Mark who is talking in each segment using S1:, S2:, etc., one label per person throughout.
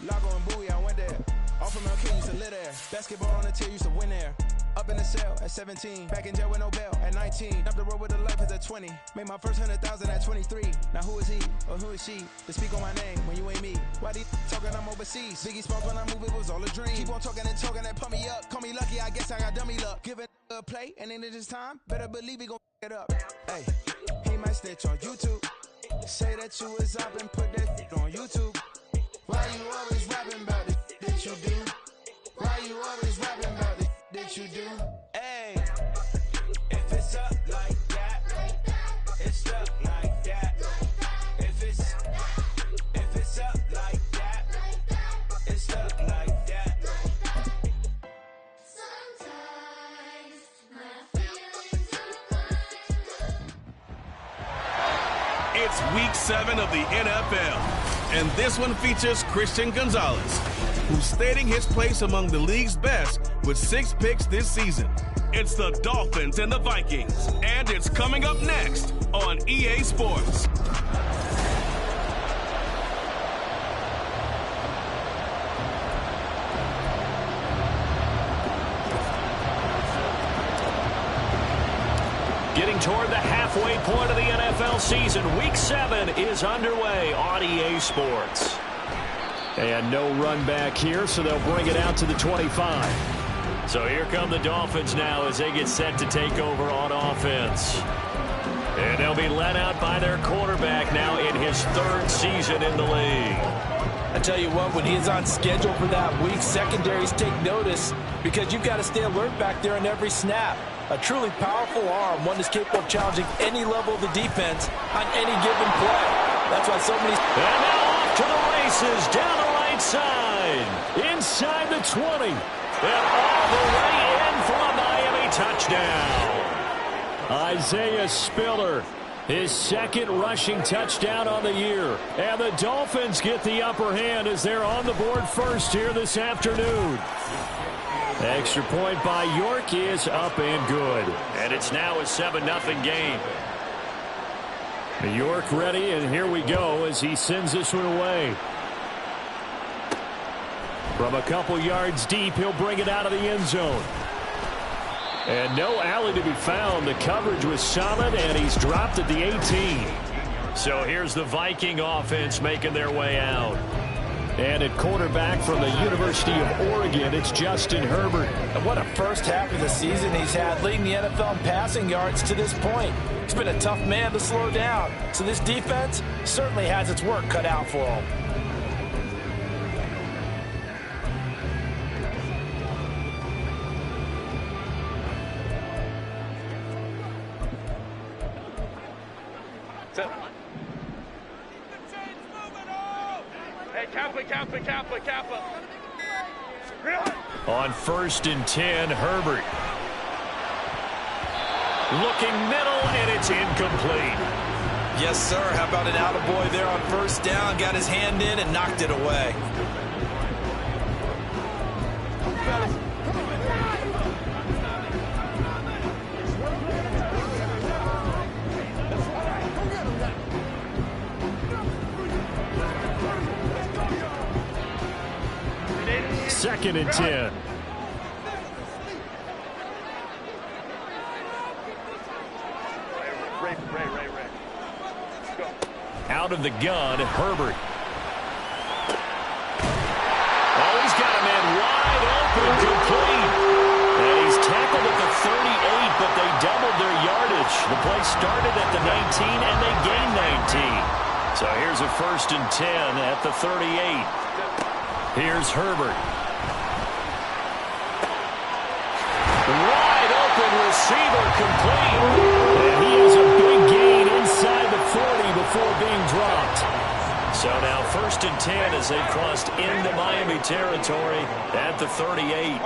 S1: Lago and Bowie, I went there. All from LK, used to live there. Basketball on the tier, used to win there. Up in the cell at 17. Back in jail with no bail at 19. Up the road with the life is at 20. Made my first 100,000 at 23. Now who is he or who is she to speak on my name when you ain't me? Why these talking I'm overseas? Biggie Smalls when I move, it was all a dream. Keep on talking and pump me up. Call me lucky, I guess I got dummy luck. Give it a play and then it's time. Better believe he gon' it up. Hey, he might snitch on YouTube. Say that you was up and put that on YouTube. Why you always rapping about the that you do? Why you always rapping about the that you do? Hey, if it's up like that, it's up like that. If it's up like that, it's up like that.
S2: Sometimes my feelings are blind.
S3: It's week 7 of the NFL, and this one features Christian Gonzalez, who's stating his place among the league's best with 6 picks this season. It's the Dolphins and the Vikings, and it's coming up next on EA Sports.
S4: Getting toward the halfway point of the NFL season, Week 7 is underway on EA Sports. And no run back here, so they'll bring it out to the 25. So here come the Dolphins now as they get set to take over on offense. And they'll be led out by their quarterback now in his 3rd season in the league.
S5: I tell you what, when he's on schedule for that week, secondaries take notice because you've got to stay alert back there on every snap. A truly powerful arm, one that's capable of challenging any level of the defense on any given play. That's why so many...
S4: And now off to the races, down the right side, inside the 20, and all the way in for a Miami touchdown. Isaiah Spiller, his 2nd rushing touchdown on the year. And the Dolphins get the upper hand as they're on the board first here this afternoon. Extra point by York is up and good. And it's now a 7-0 game. York ready, and here we go as he sends this one away. From a couple yards deep, he'll bring it out of the end zone. And no alley to be found. The coverage was solid, and he's dropped at the 18. So here's the Viking offense making their way out. And at quarterback from the University of Oregon, it's Justin Herbert.
S5: And what a first half of the season he's had, leading the NFL in passing yards to this point. He's been a tough man to slow down. So this defense certainly has its work cut out for him.
S6: Kappa.
S4: On 1st and 10, Herbert. Looking middle, and it's incomplete.
S5: Yes, sir. How about an attaboy there on 1st down? Got his hand in and knocked it away.
S4: Second and 10. Out of the gun, Herbert. Oh, he's got a man wide open, complete. And he's tackled at the 38, but they doubled their yardage. The play started at the 19, and they gained 19. So here's a 1st and 10 at the 38. Here's Herbert. Wide open receiver, complete. And he has a big gain inside the 40 before being dropped. So now 1st and 10 as they've crossed into Miami territory at the 38.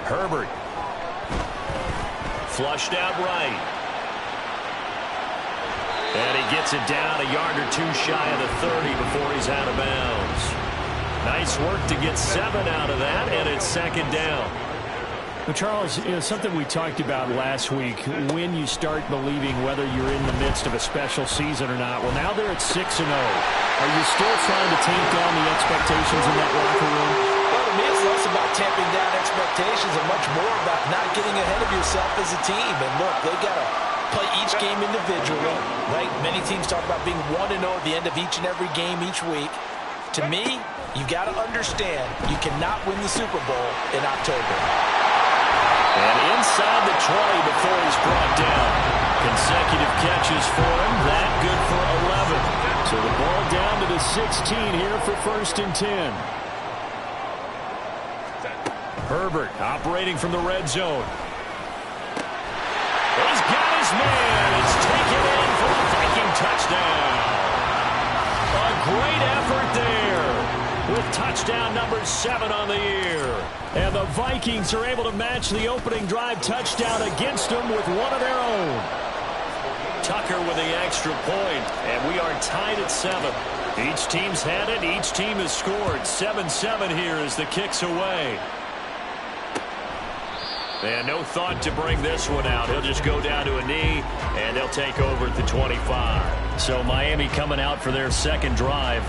S4: Herbert. Flushed out right. And he gets it down a yard or 2 shy of the 30 before he's out of bounds. Nice work to get 7 out of that, and it's 2nd down. Well, Charles, something we talked about last week, when you start believing whether you're in the midst of a special season or not. Well, now they're at 6-0. Are you still trying to tamp down the expectations in that locker room?
S5: Well, to me, it's less about tamping down expectations and much more about not getting ahead of yourself as a team. And look, they've got to play each game individually, right? Many teams talk about being 1-0 at the end of each and every game each week. To me, you've got to understand you cannot win the Super Bowl in October.
S4: And inside the 20 before he's brought down. Consecutive catches for him. That good for 11. So the ball down to the 16 here for 1st and 10. Herbert operating from the red zone. He's got his man. It's taken in for a Viking touchdown. A great effort there with touchdown number 7 on the year. And the Vikings are able to match the opening drive touchdown against them with one of their own. Tucker with the extra point, and we are tied at 7. Each team's had it. Each team has scored. 7-7 here as the kick's away. And no thought to bring this one out. He'll just go down to a knee, and they'll take over at the 25. So Miami coming out for their second drive.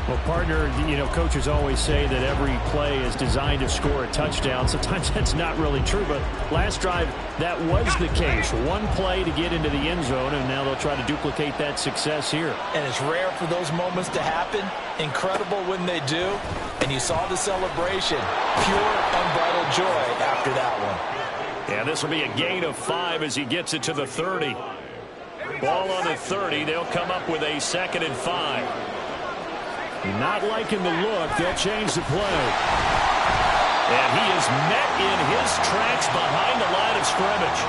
S4: Well, partner, coaches always say that every play is designed to score a touchdown. Sometimes that's not really true, but last drive, that was the case. One play to get into the end zone, and now they'll try to duplicate that success here.
S5: And it's rare for those moments to happen. Incredible when they do. And you saw the celebration. Pure, unbridled joy after that one.
S4: Yeah, this will be a gain of 5 as he gets it to the 30. Ball on the 30. They'll come up with a 2nd and 5. Not liking the look. They'll change the play. And he is met in his tracks behind the line of scrimmage.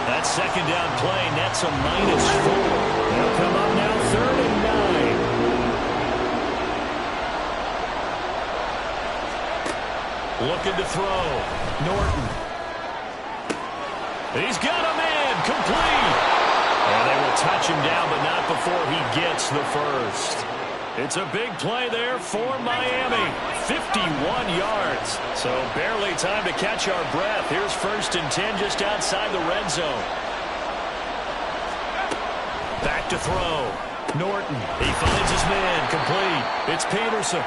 S4: That second down play nets a -4. They'll come up now 3rd and 9. Looking to throw. Norton. He's got a man. Complete. And they will touch him down, but not before he gets the first. It's a big play there for Miami. 51 yards. So barely time to catch our breath. Here's 1st and 10 just outside the red zone. Back to throw. Norton. He finds his man. Complete. It's Peterson.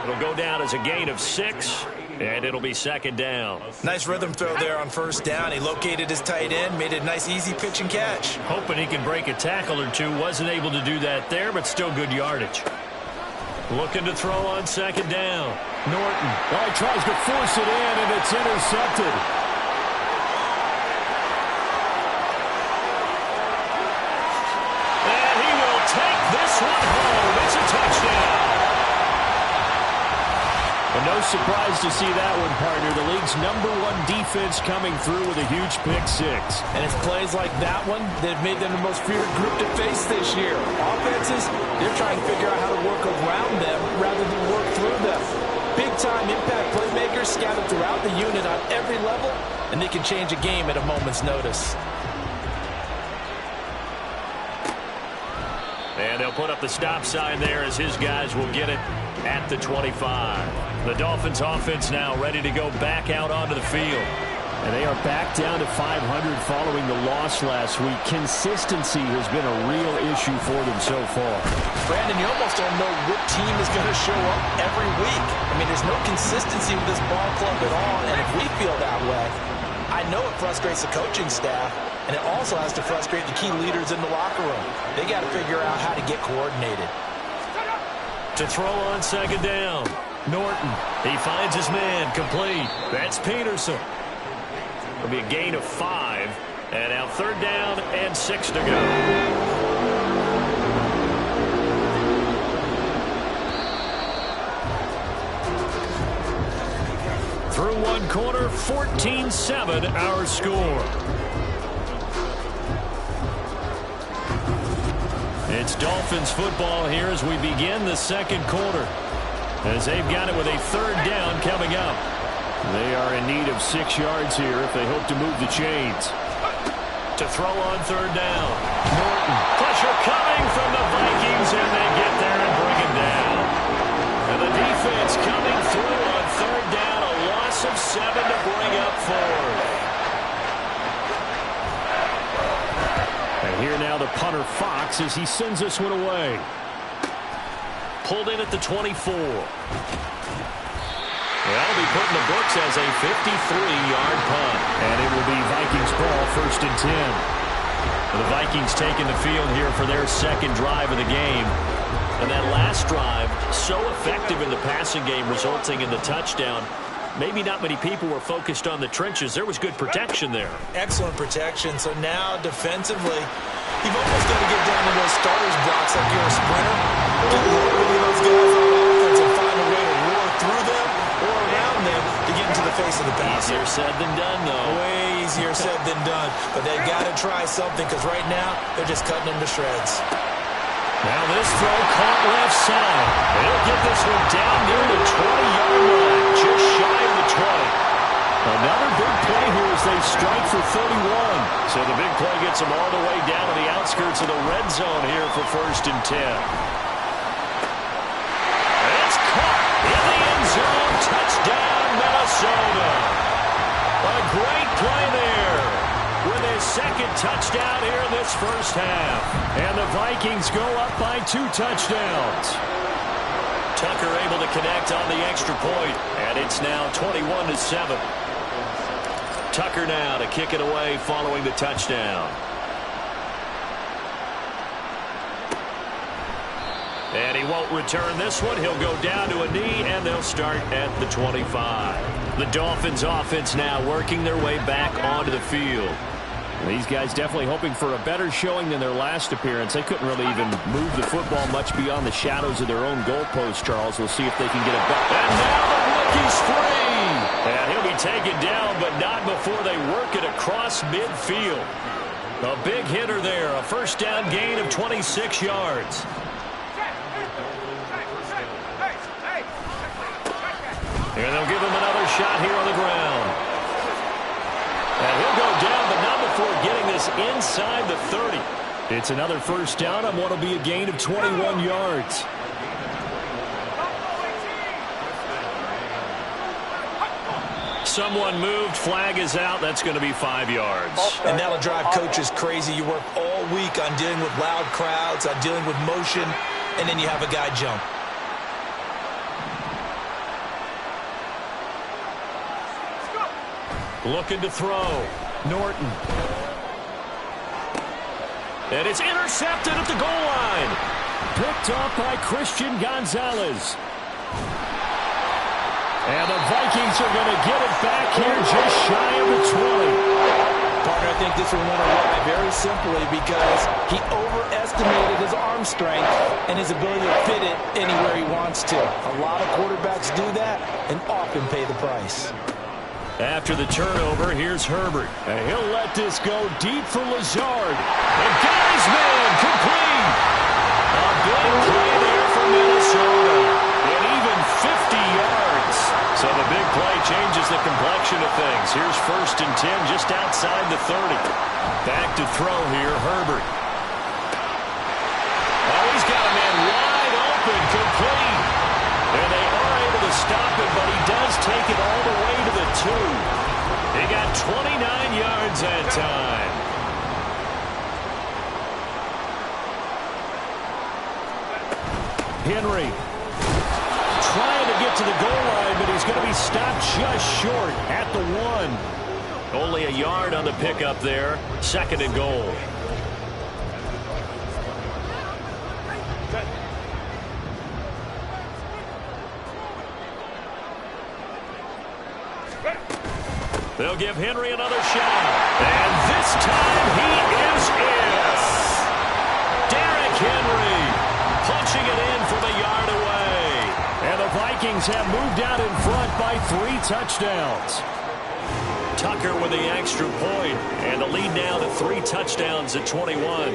S4: It'll go down as a gain of 6. And it'll be 2nd down.
S5: Nice rhythm throw there on 1st down. He located his tight end, made it a nice, easy pitch and catch.
S4: Hoping he can break a tackle or two. Wasn't able to do that there, but still good yardage. Looking to throw on 2nd down. Norton. Oh, he tries to force it in, and it's intercepted. And he will take this one home. It's a touchdown. And no surprise to see that one, partner. The league's #1 defense coming through with a huge pick-6.
S5: And it's plays like that one that have made them the most feared group to face this year. Offenses, they're trying to figure out how to work around them rather than work through them. Big-time impact playmakers scattered throughout the unit on every level, and they can change a game at a moment's notice.
S4: And they'll put up the stop sign there as his guys will get it at the 25. The Dolphins offense now ready to go back out onto the field. And they are back down to 500 following the loss last week. Consistency has been a real issue for them so far.
S5: Brandon, you almost don't know what team is going to show up every week. I mean, there's no consistency with this ball club at all, and if we feel that way, I know it frustrates the coaching staff, and it also has to frustrate the key leaders in the locker room. They got to figure out how to get coordinated.
S4: To throw on 2nd down. Norton. He finds his man. Complete. That's Peterson. It'll be a gain of 5. And now 3rd down and 6 to go. Through one quarter, 14-7 our score. It's Dolphins football here as we begin the second quarter. As they've got it with a 3rd down coming up. They are in need of 6 yards here if they hope to move the chains. To throw on 3rd down. Norton. Pressure coming from the Vikings, and they get there and bring him down. And the defense coming through on 3rd down. A loss of 7 to bring up blocks as he sends this one away. Pulled in at the 24. That'll be put in the books as a 53-yard punt. And it will be Vikings ball, 1st and 10. The Vikings taking the field here for their second drive of the game. And that last drive, so effective in the passing game, resulting in the touchdown. Maybe not many people were focused on the trenches. There was good protection there.
S5: Excellent protection. So now, defensively, you've almost got to get down to those starters blocks like you're a sprinter. Get literally those guys on offense and find a way to roar through them or around them to get into the face of the pass.
S4: Easier said than done, though.
S5: Way easier said than done. But they've got to try something because right now, they're just cutting them to shreds.
S4: Now this throw caught left side. They'll get this one down near the 20-yard line, just shy of the 20. Another big play here as they strike for 31. So the big play gets them all the way down to the outskirts of the red zone here for 1st and 10. It's caught in the end zone. Touchdown, Minnesota. A great play there with his second touchdown here in this first half. And the Vikings go up by 2 touchdowns. Tucker able to connect on the extra point, and it's now 21-7. Tucker now to kick it away following the touchdown. And he won't return this one. He'll go down to a knee, and they'll start at the 25. The Dolphins offense now working their way back onto the field. These guys definitely hoping for a better showing than their last appearance. They couldn't really even move the football much beyond the shadows of their own goalpost, Charles. We'll see if they can get it back. And now the rookie's free. And he'll be taken down, but not before they work it across midfield. A big hitter there. A first down gain of 26 yards. And they'll give him another shot here on the ground. And he'll go down, but not before getting this inside the 30. It's another first down on what will be a gain of 21 yards. Someone moved. Flag is out. That's going to be 5 yards.
S5: And that'll drive coaches crazy. You work all week on dealing with loud crowds, on dealing with motion, and then you have a guy jump.
S4: Looking to throw. Norton. And it's intercepted at the goal line. Picked off by Christian Gonzalez. And the Vikings are going to get it back here just shy of the 20.
S5: Partner, I think this one went away very simply because he overestimated his arm strength and his ability to fit it anywhere he wants to. A lot of quarterbacks do that and often pay the price.
S4: After the turnover, here's Herbert. And he'll let this go deep for Lazard. And got his man complete. A big play there for Minnesota. And even 50 yards. So the big play changes the complexion of things. Here's 1st and 10 just outside the 30. Back to throw here, Herbert. Oh, he's got a man wide open, complete. And they are able to stop it, but he does take it all the way to the 2. He got 29 yards that time. Henry trying to get to the goal line, but he's going to be stopped just short at the 1. Only a yard on the pickup there. 2nd and goal. They'll give Henry another shot. And this time he is in. Derrick Henry punching it in from a yard away. And the Vikings have moved out in front by 3 touchdowns. Tucker with the extra point. And the lead now to 3 touchdowns at 21.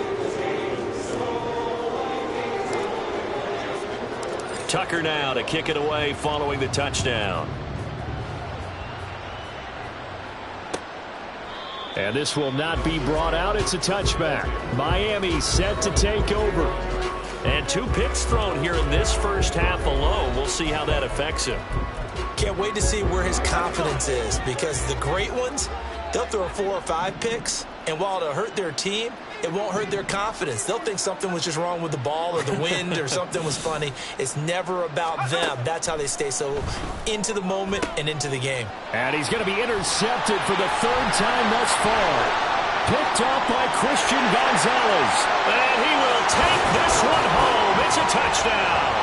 S4: Tucker now to kick it away following the touchdown. And this will not be brought out. It's a touchback. Miami set to take over. And 2 picks thrown here in this first half alone. We'll see how that affects him.
S5: Can't wait to see where his confidence is because the great ones, they'll throw 4 or 5 picks, and while it'll hurt their team, it won't hurt their confidence. They'll think something was just wrong with the ball or the wind or something was funny. It's never about them. That's how they stay so into the moment and into the game.
S4: And he's going to be intercepted for the third time thus far. Picked off by Christian Gonzalez. And he will take this one home. It's a touchdown.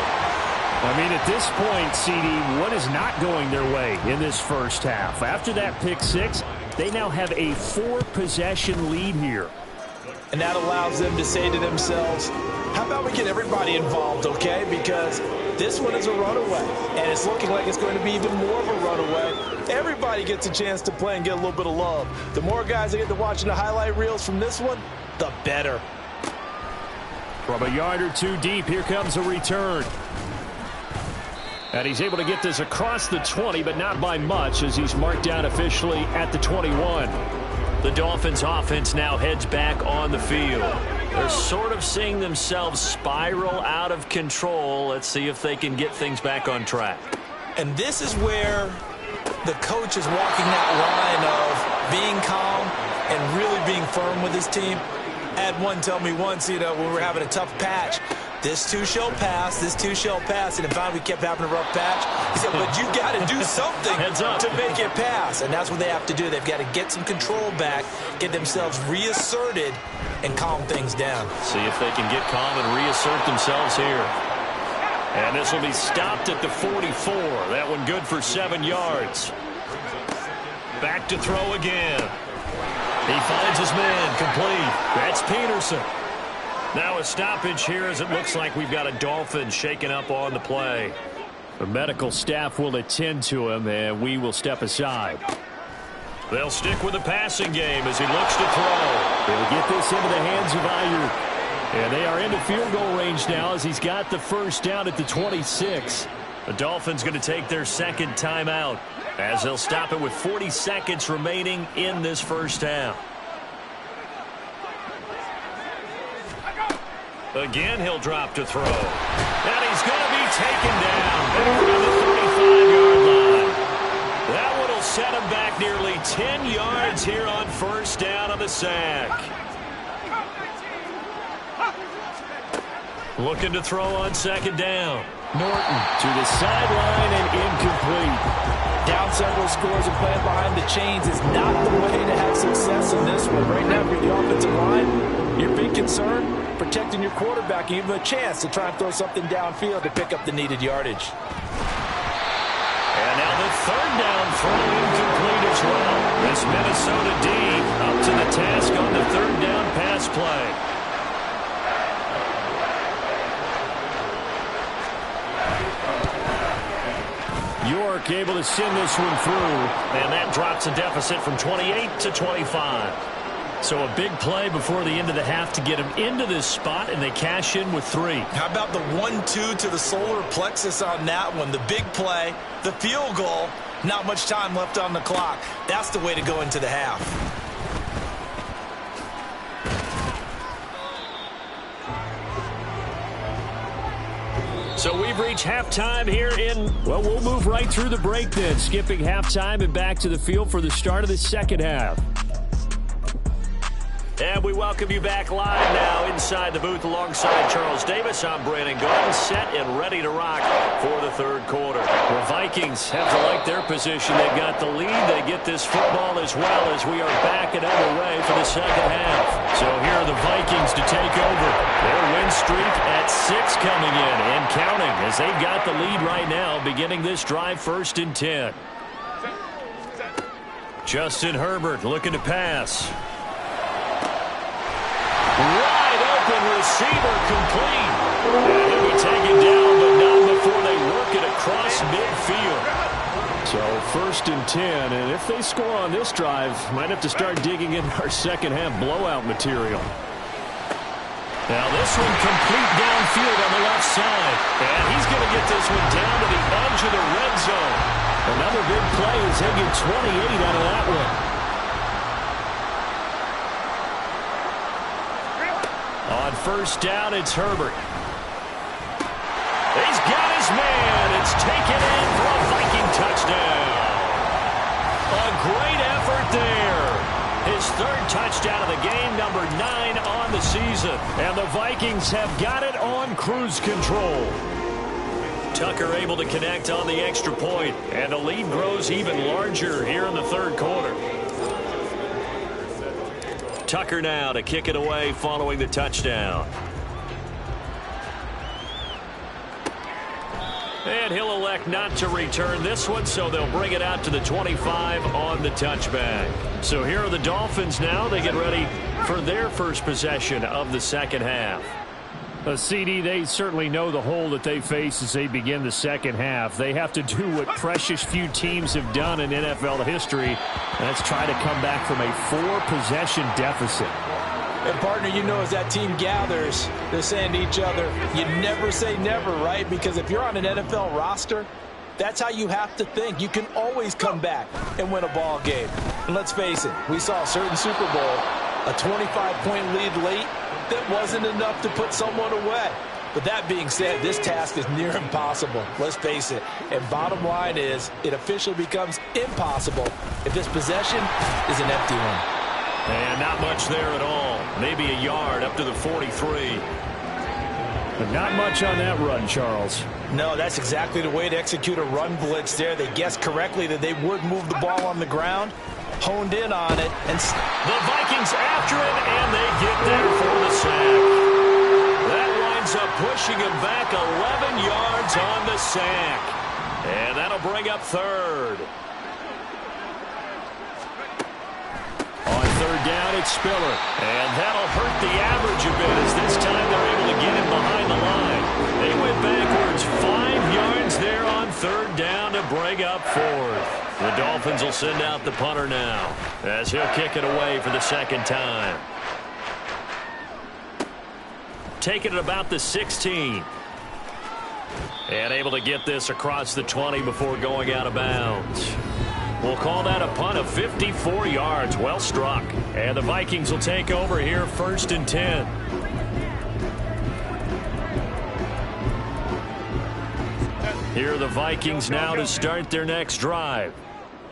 S4: I mean, at this point, CD, what is not going their way in this first half? After that pick six, they now have a 4-possession lead here.
S5: And that allows them to say to themselves, how about we get everybody involved, okay? Because this one is a runaway, and it's looking like it's going to be even more of a runaway. Everybody gets a chance to play and get a little bit of love. The more guys that get to watching the highlight reels from this one, the better.
S4: From a yard or two deep, here comes a return. And he's able to get this across the 20, but not by much, as he's marked down officially at the 21. The Dolphins offense now heads back on the field. They're sort of seeing themselves spiral out of control. Let's see if they can get things back on track.
S5: And this is where the coach is walking that line of being calm and really being firm with his team. I had one tell me once, when we were having a tough patch, this too shall pass, this too shall pass. And finally we kept having a rough patch. He said, but you got to do something to make it pass. And that's what they have to do. They've got to get some control back, get themselves reasserted, and calm things down.
S4: See if they can get calm and reassert themselves here. And this will be stopped at the 44. That one good for 7 yards. Back to throw again. He finds his man complete. That's Peterson. Now a stoppage here as it looks like we've got a Dolphin shaken up on the play. The medical staff will attend to him, and we will step aside. They'll stick with the passing game as he looks to throw. They'll get this into the hands of Ayuk. And they are into field goal range now as he's got the first down at the 26. The Dolphins going to take their second timeout as they'll stop it with 40 seconds remaining in this first half. Again, he'll drop to throw. And he's going to be taken down back on the 35-yard line. That one will set him back nearly 10 yards here on first down on the sack. Looking to throw on second down. Norton to the sideline and incomplete.
S5: Down several scores and playing behind the chains is not the way to have success in this one. Right now, if you're the offensive line, your big concern, protecting your quarterback, and even a chance to try and throw something downfield to pick up the needed yardage.
S4: And now the third down throw incomplete as well. This Minnesota D up to the task on the third down pass play. York able to send this one through, and that drops a deficit from 28 to 25. So a big play before the end of the half to get him into this spot, and they cash in with 3.
S5: How about the 1-2 to the solar plexus on that one? The big play, the field goal, not much time left on the clock. That's the way to go into the half.
S4: So we've reached halftime here in, well, we'll move right through the break then, skipping halftime and back to the field for the start of the second half. And we welcome you back live now inside the booth alongside Charles Davis. I'm Brandon Gordon, set and ready to rock for the third quarter. The Vikings have to like their position. They've got the lead. They get this football as well as we are back and underway for the second half. So here are the Vikings to take over. Their win streak at 6 coming in and counting as they've got the lead right now beginning this drive 1st and 10. Justin Herbert looking to pass. Wide open receiver complete. And he'll be taken down, but not before they work it across midfield. So 1st and 10, and if they score on this drive, might have to start digging in our second half blowout material. Now this one complete downfield on the left side. And he's going to get this one down to the edge of the red zone. Another big play as they get 28 out of that one. On 1st down, it's Herbert. He's got his man. It's taken in for a Viking touchdown. A great effort there. His 3rd touchdown of the game, number 9 on the season, and the Vikings have got it on cruise control. Tucker able to connect on the extra point, and the lead grows even larger here in the third quarter. Tucker now to kick it away following the touchdown. And he'll elect not to return this one, so they'll bring it out to the 25 on the touchback. So here are the Dolphins now. They get ready for their first possession of the second half. CD, they certainly know the hole that they face as they begin the second half. They have to do what precious few teams have done in NFL history, and that's try to come back from a 4-possession deficit.
S5: And, partner, you know, as that team gathers, they're saying to each other, you never say never, right? Because if you're on an NFL roster, that's how you have to think. You can always come back and win a ball game. And let's face it, we saw a certain Super Bowl, a 25-point lead late, that wasn't enough to put someone away. But that being said, this task is near impossible. Let's face it. And bottom line is, it officially becomes impossible if this possession is an empty one.
S4: And not much there at all. Maybe a yard up to the 43. But not much on that run, Charles.
S5: No, that's exactly the way to execute a run blitz there. They guessed correctly that they would move the ball on the ground, honed in on it, and
S4: the Vikings after it, and they get there for the sack. That winds up pushing him back 11 yards on the sack. And that'll bring up third. On third down, it's Spiller. And that'll hurt the average a bit as this time they're able to get him behind the line. They went backwards 5 yards there on third down to bring up fourth. The Dolphins will send out the punter now as he'll kick it away for the second time. Taking it about the 16. And able to get this across the 20 before going out of bounds. We'll call that a punt of 54 yards. Well struck. And the Vikings will take over here first and 10. Here are the Vikings now to start their next drive.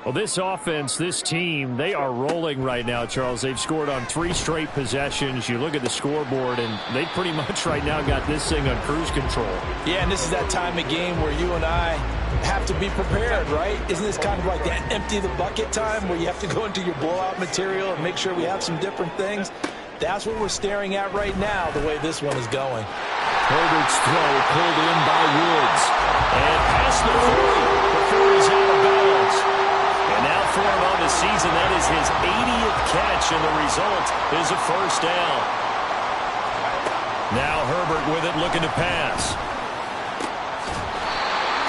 S4: Well, this offense, this team, they are rolling right now, Charles. They've scored on 3 straight possessions. You look at the scoreboard, and they pretty much right now got this thing on cruise control.
S5: Yeah, and this is that time of game where you and I have to be prepared, right? Isn't this kind of like the empty the bucket time where you have to go into your blowout material and make sure we have some different things? That's what we're staring at right now, the way this one is going.
S4: Herbert's throw pulled in by Woods. And past the 40 before he's out of bounds. And now for him on the season, that is his 80th catch, and the result is a first down. Now Herbert with it, looking to pass.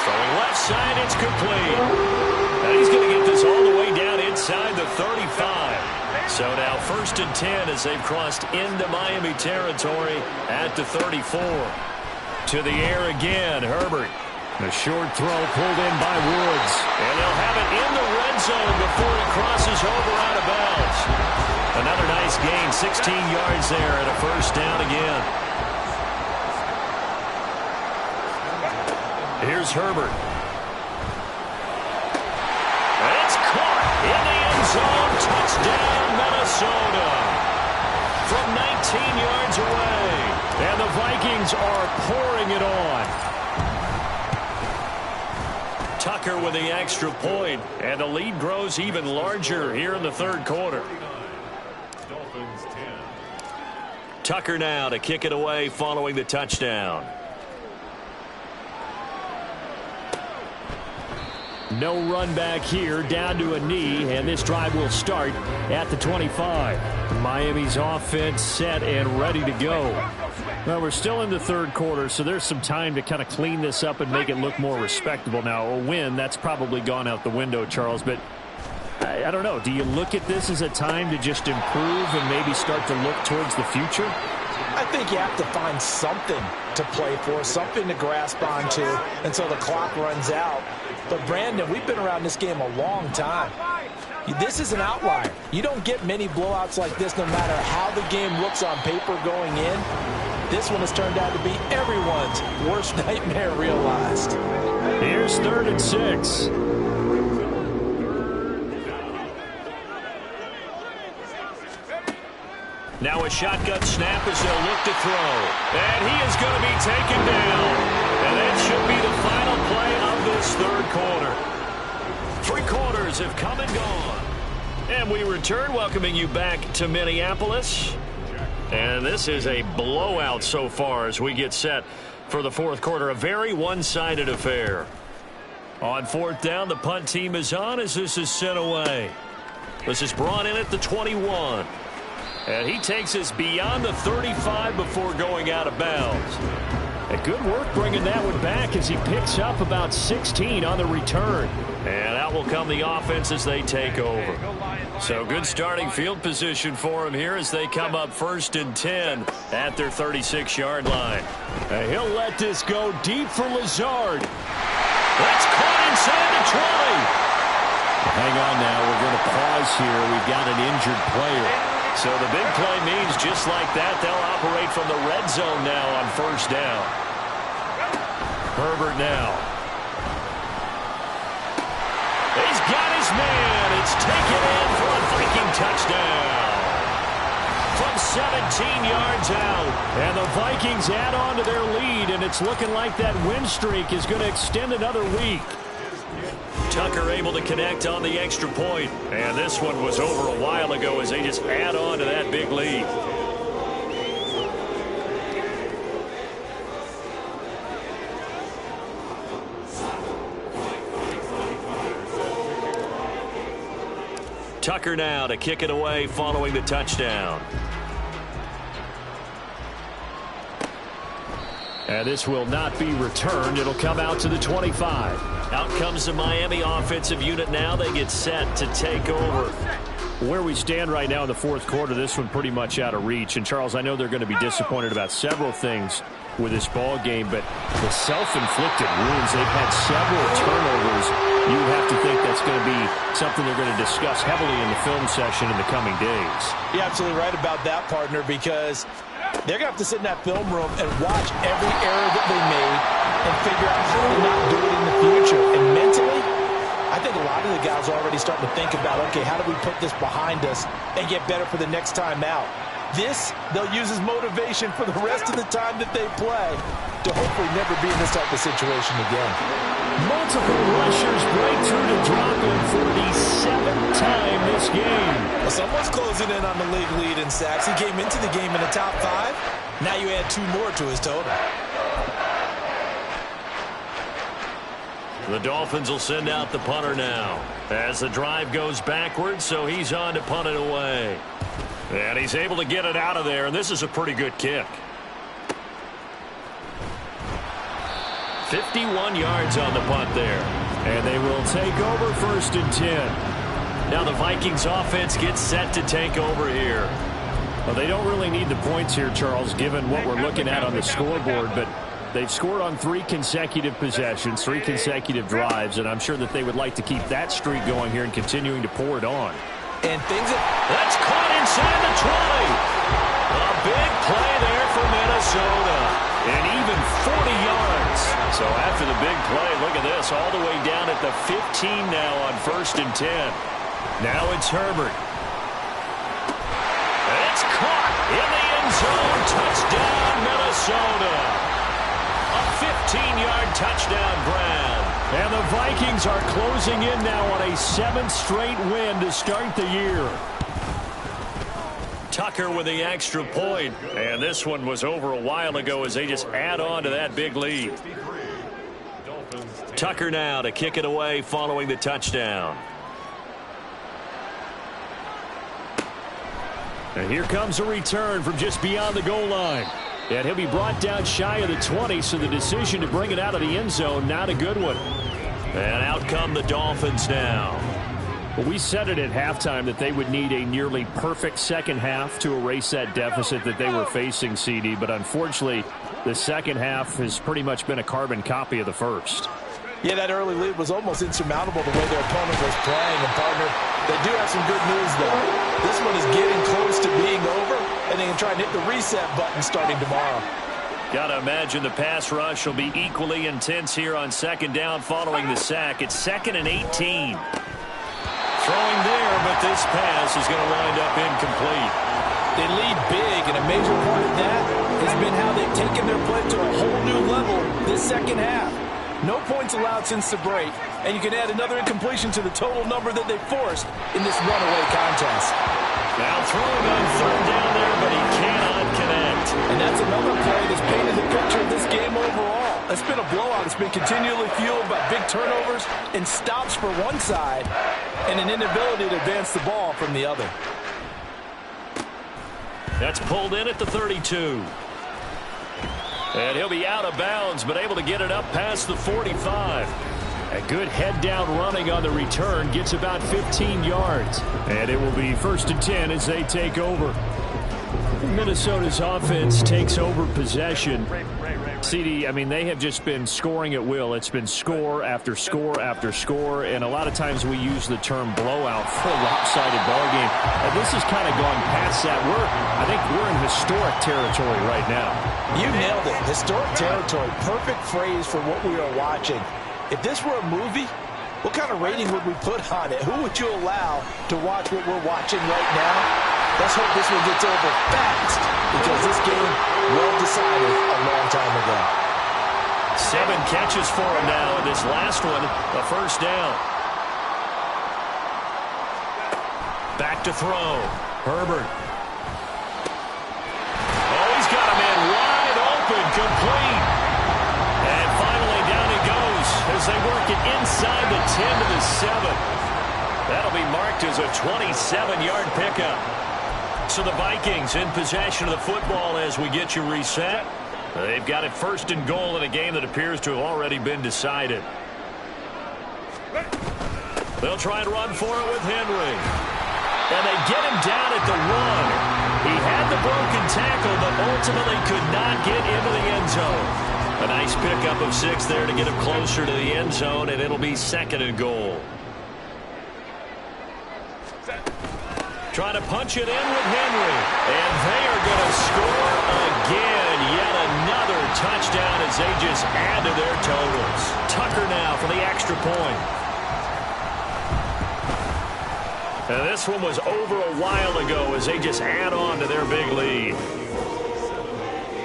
S4: Throwing left side, it's complete. Now he's going to get this all the way down inside the 35. So now first and 10 as they've crossed into Miami territory at the 34. To the air again, Herbert. The short throw pulled in by Woods. And they'll have it in the red zone before he crosses over out of bounds. Another nice gain, 16 yards there and a first down again. Here's Herbert. It's caught in the end zone. Touchdown, Minnesota. From 19 yards away. And the Vikings are pouring it on. Tucker with the extra point, and the lead grows even larger here in the third quarter. Dolphins 10. Tucker now to kick it away following the touchdown. No run back here, down to a knee, and this drive will start at the 25. Miami's offense set and ready to go. Well, we're still in the third quarter, so there's some time to kind of clean this up and make it look more respectable. Now, a win, that's probably gone out the window, Charles, but I don't know. Do you look at this as a time to just improve and maybe start to look towards the future?
S5: I think you have to find something to play for, something to grasp onto until the clock runs out. But, Brandon, we've been around this game a long time. This is an outlier. You don't get many blowouts like this no matter how the game looks on paper going in. This one has turned out to be everyone's worst nightmare realized.
S4: Here's 3rd and 6. Now a shotgun snap as they'll look to throw. And he is going to be taken down. And that should be the final play of this third quarter. 3 quarters have come and gone. And we return, welcoming you back to Minneapolis. And this is a blowout so far as we get set for the fourth quarter. A very one-sided affair. On 4th down, the punt team is on as this is sent away. This is brought in at the 21. And he takes us beyond the 35 before going out of bounds. And good work bringing that one back as he picks up about 16 on the return. And out will come the offense as they take over. So good starting field position for him here as they come up 1st and 10 at their 36-yard line. And he'll let this go deep for Lazard. That's caught inside the 20. Hang on now. We're going to pause here. We've got an injured player. So the big play means just like that, they'll operate from the red zone now on 1st down. Herbert now. He's got his man. It's taken in for a Viking touchdown. From 17 yards out. And the Vikings add on to their lead, and it's looking like that win streak is going to extend another week. Tucker able to connect on the extra point. And this one was over a while ago as they just add on to that big lead. Tucker now to kick it away following the touchdown. And this will not be returned. It'll come out to the 25. Out comes the Miami offensive unit now. They get set to take over. Where we stand right now in the fourth quarter, this one pretty much out of reach. And, Charles, I know they're going to be disappointed about several things with this ball game, but the self-inflicted wounds, they've had several turnovers. You have to think that's going to be something they're going to discuss heavily in the film session in the coming days. You're absolutely right about that, partner, because they're going to have to sit in that film room and watch every error that they made and figure out how to not do it in the future. And mentally, I think a lot of the guys are already starting to think about, okay, how do we put this behind us and get better for the next time out? This, they'll use as motivation for the rest of the time that they play to hopefully never be in this type of situation again. Multiple rushers break through to drop him for the 7th time this game.
S5: Well, someone's closing in on the league lead in sacks. He came into the game in the top 5. Now you add 2 more to his total.
S4: The Dolphins will send out the punter now as the drive goes backwards, so he's on to punt it away. And he's able to get it out of there, and this is a pretty good kick. 51 yards on the punt there. And they will take over 1st and 10. Now the Vikings offense gets set to take over here. Well, they don't really need the points here, Charles, given what we're looking at on the scoreboard, but they've scored on 3 consecutive possessions, 3 consecutive drives, and I'm sure that they would like to keep that streak going here and continuing to pour it on.
S5: And things
S4: that's caught inside the 20. A big play there for Minnesota. And even 40 yards. So after the big play, look at this, all the way down at the 15 now on 1st and 10. Now it's Herbert. It's caught in the end zone. Touchdown, Minnesota. A 15-yard touchdown grab. And the Vikings are closing in now on a 7th straight win to start the year. Tucker with the extra point. And this one was over a while ago as they just add on to that big lead. Tucker now to kick it away following the touchdown. And here comes a return from just beyond the goal line. And he'll be brought down shy of the 20, so the decision to bring it out of the end zone, not a good one. And out come the Dolphins now. Well, we said it at halftime that they would need a nearly perfect second half to erase that deficit that they were facing, CD. But unfortunately, the second half has pretty much been a carbon copy of the first.
S5: Yeah, that early lead was almost insurmountable the way their opponent was playing. And, partner, they do have some good news, though. This one is getting close to being over, and they can try and hit the reset button starting tomorrow.
S4: Got to imagine the pass rush will be equally intense here on 2nd down following the sack. It's 2nd and 18. Throwing there, but this pass is going to wind up incomplete.
S5: They lead big, and a major part of that has been how they've taken their play to a whole new level this second half. No points allowed since the break, and you can add another incompletion to the total number that they forced in this runaway contest.
S4: Now throwing on third down there, but he cannot connect.
S5: And that's another play that's painted the picture of this game overall. It's been a blowout. It's been continually fueled by big turnovers and stops for one side and an inability to advance the ball from the other.
S4: That's pulled in at the 32. And he'll be out of bounds, but able to get it up past the 45. A good head-down running on the return gets about 15 yards. And it will be 1st and 10 as they take over. Minnesota's offense takes over possession. CD, I mean, they have just been scoring at will. It's been score after score after score, and a lot of times we use the term blowout for a lopsided ball game. And this has kind of gone past that. I think we're in historic territory right now.
S5: You nailed it. Historic territory. Perfect phrase for what we are watching. If this were a movie, what kind of rating would we put on it? Who would you allow to watch what we're watching right now? Let's hope this one gets over fast, because this game well decided a long time ago.
S4: 7 catches for him now, and this last one, a first down. Back to throw. Herbert. Oh, he's got a man wide open, complete. And finally down he goes as they work it inside the 10 to the 7. That'll be marked as a 27-yard pickup. So the Vikings in possession of the football as we get you reset. They've got it 1st and goal in a game that appears to have already been decided. They'll try and run for it with Henry. And they get him down at the 1. He had the broken tackle, but ultimately could not get into the end zone. A nice pickup of 6 there to get him closer to the end zone, and it'll be 2nd and goal. Trying to punch it in with Henry. And they are going to score again. Yet another touchdown as they just add to their totals. Tucker now for the extra point. And this one was over a while ago as they just add on to their big lead.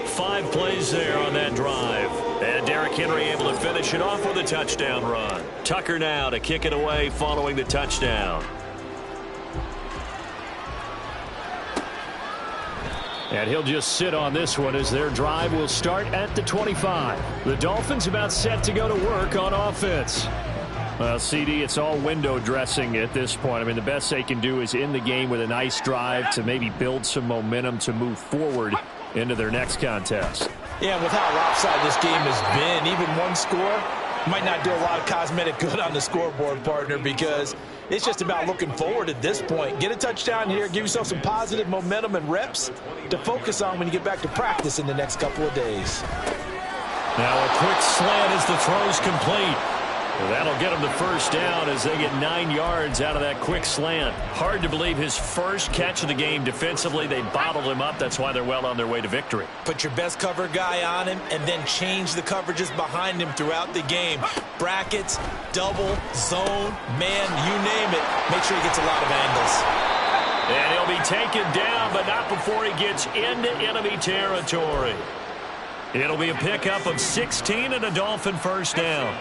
S4: 5 plays there on that drive. And Derrick Henry able to finish it off with a touchdown run. Tucker now to kick it away following the touchdown. And he'll just sit on this one as their drive will start at the 25. The Dolphins about set to go to work on offense. Well, CD, it's all window dressing at this point. I mean, the best they can do is end the game with a nice drive to maybe build some momentum to move forward into their next contest.
S5: Yeah, with how lopsided this game has been, even one score might not do a lot of cosmetic good on the scoreboard, partner, because it's just about looking forward at this point. Get a touchdown here, give yourself some positive momentum and reps to focus on when you get back to practice in the next couple of days.
S4: Now a quick slant as the throw's complete. That'll get him the first down as they get 9 yards out of that quick slant. Hard to believe his first catch of the game defensively. They bottled him up. That's why they're well on their way to victory.
S5: Put your best cover guy on him and then change the coverages behind him throughout the game. Brackets, double, zone, man, you name it. Make sure he gets a lot of angles.
S4: And he'll be taken down, but not before he gets into enemy territory. It'll be a pickup of 16 and a Dolphin first down.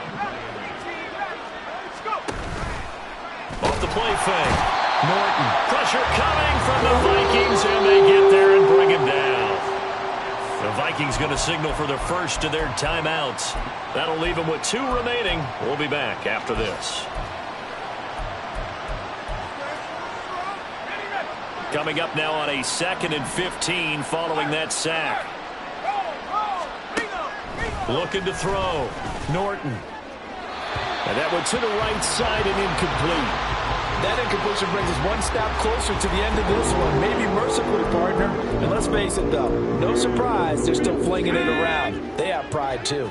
S4: Off the play fake. Norton. Pressure coming from the Vikings, and they get there and bring him down. The Vikings going to signal for the first of their timeouts. That'll leave them with 2 remaining. We'll be back after this. Coming up now on a 2nd and 15 following that sack. Looking to throw. Norton. And that one to the right side and incomplete.
S5: That incompletion brings us one step closer to the end of this one. Maybe mercifully, partner. And let's face it, though. No surprise, they're still flinging it around. They have pride, too.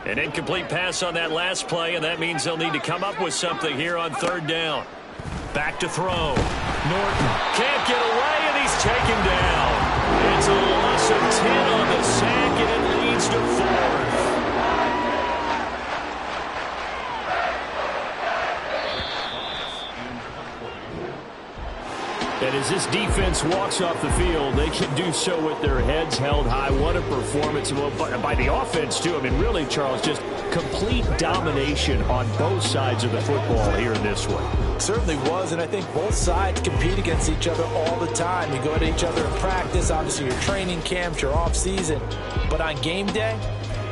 S4: An incomplete pass on that last play, and that means they'll need to come up with something here on 3rd down. Back to throw. Norton can't get away, and he's taken down. It's a loss of 10 on the sack, and it leads to 4th. And as this defense walks off the field, they can do so with their heads held high. What a performance by the offense, too. I mean, really, Charles, just complete domination on both sides of the football here in this one.
S5: Certainly was, and I think both sides compete against each other all the time. You go at each other in practice, obviously your training camps, your off-season. But on game day,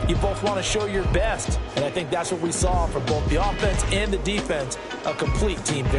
S5: you both want to show your best. And I think that's what we saw from both the offense and the defense, a complete team victory.